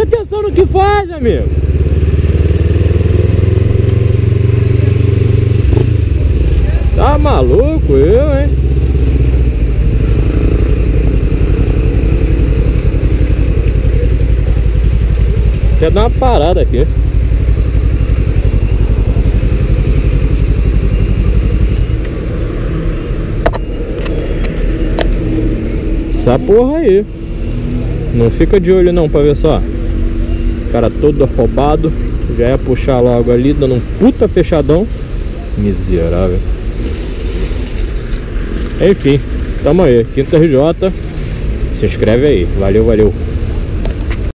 atenção no que faz, amigo. Tá maluco eu, hein? Quer dar uma parada aqui. Essa porra aí. Não fica de olho não pra ver só. Cara todo afobado. Já ia puxar logo ali, dando um puta fechadão. Miserável. Enfim, tamo aí. Quinta RJ. Se inscreve aí. Valeu, valeu.